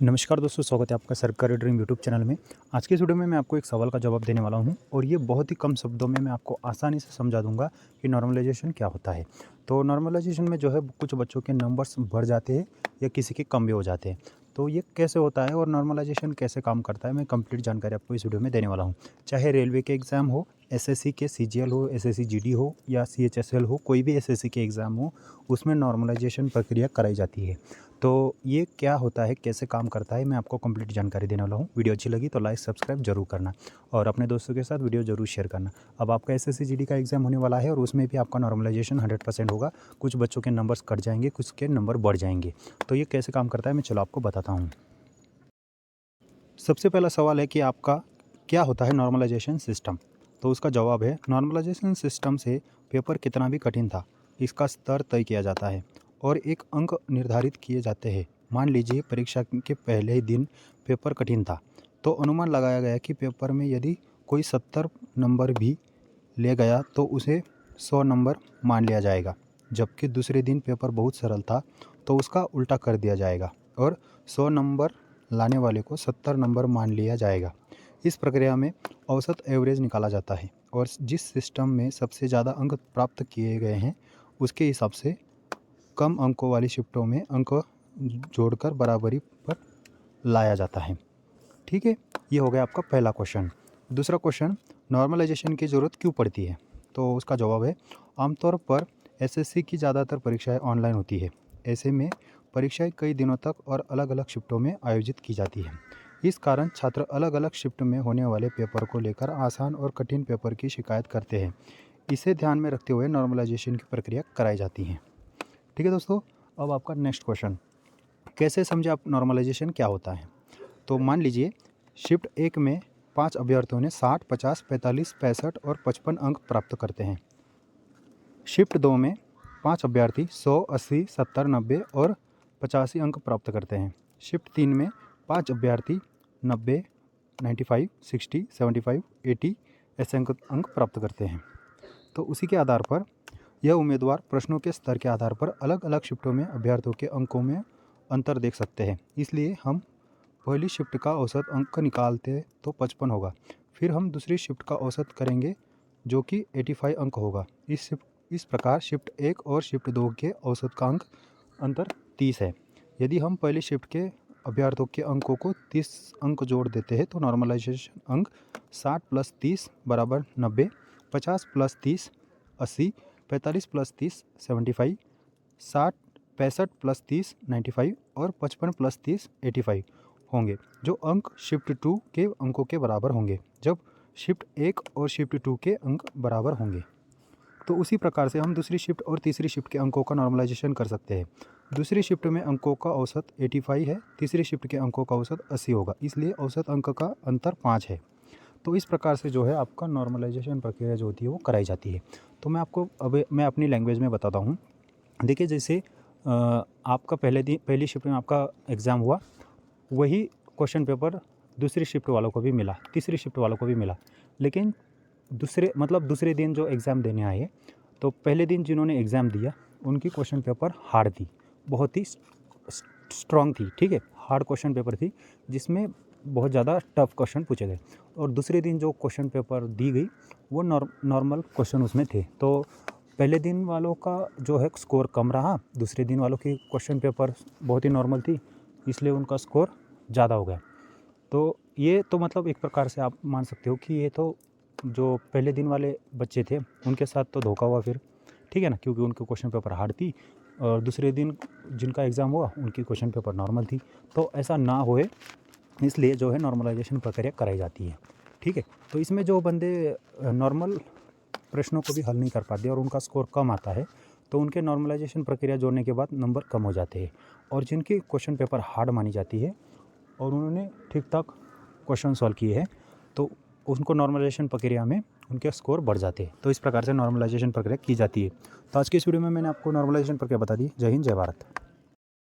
नमस्कार दोस्तों, स्वागत है आपका सरकारी ड्रीम यूट्यूब चैनल में। आज की इस वीडियो में मैं आपको एक सवाल का जवाब देने वाला हूं और ये बहुत ही कम शब्दों में मैं आपको आसानी से समझा दूंगा कि नॉर्मलाइजेशन क्या होता है। तो नॉर्मलाइजेशन में जो है कुछ बच्चों के नंबर्स बढ़ जाते हैं या किसी के कम भी हो जाते हैं। तो ये कैसे होता है और नॉर्मलाइजेशन कैसे काम करता है, मैं कंप्लीट जानकारी आपको इस वीडियो में देने वाला हूँ। चाहे रेलवे के एग्ज़ाम हो, एसएससी के सीजीएल हो, एसएससी जीडी हो या सीएचएसएल हो, कोई भी एसएससी के एग्ज़ाम हो, उसमें नॉर्मलाइजेशन प्रक्रिया कराई जाती है। तो ये क्या होता है, कैसे काम करता है, मैं आपको कंप्लीट जानकारी देने वाला हूँ। वीडियो अच्छी लगी तो लाइक सब्सक्राइब जरूर करना और अपने दोस्तों के साथ वीडियो जरूर शेयर करना। अब आपका एसएससी जीडी का एग्ज़ाम होने वाला है और उसमें भी आपका नॉर्मलाइजेशन 100% होगा। कुछ बच्चों के नंबर्स कट जाएंगे, कुछ के नंबर बढ़ जाएंगे। तो ये कैसे काम करता है मैं चलो आपको बताता हूँ। सबसे पहला सवाल है कि आपका क्या होता है नॉर्मलाइजेशन सिस्टम। तो उसका जवाब है, नॉर्मलाइजेशन सिस्टम से पेपर कितना भी कठिन था, इसका स्तर तय किया जाता है और एक अंक निर्धारित किए जाते हैं। मान लीजिए परीक्षा के पहले ही दिन पेपर कठिन था, तो अनुमान लगाया गया कि पेपर में यदि कोई 70 नंबर भी ले गया तो उसे 100 नंबर मान लिया जाएगा। जबकि दूसरे दिन पेपर बहुत सरल था तो उसका उल्टा कर दिया जाएगा और 100 नंबर लाने वाले को 70 नंबर मान लिया जाएगा। इस प्रक्रिया में औसत एवरेज निकाला जाता है और जिस सिस्टम में सबसे ज़्यादा अंक प्राप्त किए गए हैं उसके हिसाब से कम अंकों वाली शिफ्टों में अंक जोड़कर बराबरी पर लाया जाता है। ठीक है, ये हो गया आपका पहला क्वेश्चन। दूसरा क्वेश्चन, नॉर्मलाइजेशन की ज़रूरत क्यों पड़ती है। तो उसका जवाब है, आमतौर पर एसएससी की ज़्यादातर परीक्षाएं ऑनलाइन होती है। ऐसे में परीक्षाएं कई दिनों तक और अलग अलग शिफ्टों में आयोजित की जाती है। इस कारण छात्र अलग अलग शिफ्ट में होने वाले पेपर को लेकर आसान और कठिन पेपर की शिकायत करते हैं। इसे ध्यान में रखते हुए नॉर्मलाइजेशन की प्रक्रिया कराई जाती है। ठीक है दोस्तों, अब आपका नेक्स्ट क्वेश्चन, कैसे समझे आप नॉर्मलाइजेशन क्या होता है। तो मान लीजिए शिफ्ट 1 में 5 अभ्यर्थियों ने 60, 50, 45, 65 और 55 अंक प्राप्त करते हैं। शिफ्ट 2 में 5 अभ्यर्थी 100, 80, 70, 90 और 85 अंक प्राप्त करते हैं। शिफ्ट 3 में 5 अभ्यर्थी 90, 95, 60, 75, 80 ऐसे अंक प्राप्त करते हैं। तो उसी के आधार पर यह उम्मीदवार प्रश्नों के स्तर के आधार पर अलग अलग शिफ्टों में अभ्यर्थियों के अंकों में अंतर देख सकते हैं। इसलिए हम पहली शिफ्ट का औसत अंक निकालते तो 55 होगा, फिर हम दूसरी शिफ्ट का औसत करेंगे जो कि 85 अंक होगा। इस प्रकार शिफ्ट 1 और शिफ्ट 2 के औसत का अंक अंतर 30 है। यदि हम पहली शिफ्ट के अभ्यर्थियों के अंकों को 30 अंक जोड़ देते हैं तो नॉर्मलाइजेशन अंक 60 + 30 = 90, 50 + 30 80, 45 + 30 75, 60 65 + 30 95 और 55 + 30 85 होंगे, जो अंक शिफ्ट 2 के अंकों के बराबर होंगे जब शिफ्ट 1 और शिफ्ट 2 के अंक बराबर होंगे। तो उसी प्रकार से हम दूसरी शिफ्ट और तीसरी शिफ्ट के अंकों का नॉर्मलाइजेशन कर सकते हैं। दूसरी शिफ्ट में अंकों का औसत 85 है, तीसरी शिफ्ट के अंकों का औसत 80 होगा, इसलिए औसत अंक का अंतर 5 है। तो इस प्रकार से जो है आपका नॉर्मलाइजेशन प्रक्रिया जो होती है वो कराई जाती है। तो मैं आपको अब मैं अपनी लैंग्वेज में बताता हूँ। देखिए, जैसे आपका पहली शिफ्ट में आपका एग्ज़ाम हुआ, वही क्वेश्चन पेपर दूसरी शिफ्ट वालों को भी मिला, तीसरी शिफ्ट वालों को भी मिला। लेकिन दूसरे दिन जो एग्ज़ाम देने आए, तो पहले दिन जिन्होंने एग्ज़ाम दिया उनकी क्वेश्चन पेपर हार्ड थी, बहुत ही स्ट्रॉन्ग थी। ठीक है, हार्ड क्वेश्चन पेपर थी जिसमें बहुत ज़्यादा टफ क्वेश्चन पूछे गए। और दूसरे दिन जो क्वेश्चन पेपर दी गई वो नॉर्मल क्वेश्चन उसमें थे। तो पहले दिन वालों का जो है स्कोर कम रहा, दूसरे दिन वालों की क्वेश्चन पेपर बहुत ही नॉर्मल थी, इसलिए उनका स्कोर ज़्यादा हो गया। तो ये तो मतलब एक प्रकार से आप मान सकते हो कि ये तो जो पहले दिन वाले बच्चे थे उनके साथ तो धोखा हुआ फिर। ठीक है ना, क्योंकि उनके क्वेश्चन पेपर हार्ड थी और दूसरे दिन जिनका एग्ज़ाम हुआ उनकी क्वेश्चन पेपर नॉर्मल थी। तो ऐसा ना होए इसलिए जो है नॉर्मलाइजेशन प्रक्रिया कराई जाती है। ठीक है, तो इसमें जो बंदे नॉर्मल प्रश्नों को भी हल नहीं कर पाते और उनका स्कोर कम आता है, तो उनके नॉर्मलाइजेशन प्रक्रिया जोड़ने के बाद नंबर कम हो जाते हैं। और जिनकी क्वेश्चन पेपर हार्ड मानी जाती है और उन्होंने ठीक ठाक क्वेश्चन सॉल्व किए हैं, तो उनको नॉर्मलाइजेशन प्रक्रिया में उनके स्कोर बढ़ जाते हैं। तो इस प्रकार से नॉर्मलाइजेशन प्रक्रिया की जाती है। तो आज की इस वीडियो में मैंने आपको नॉर्मलाइजेशन प्रक्रिया बता दी। जय हिंद, जय भारत।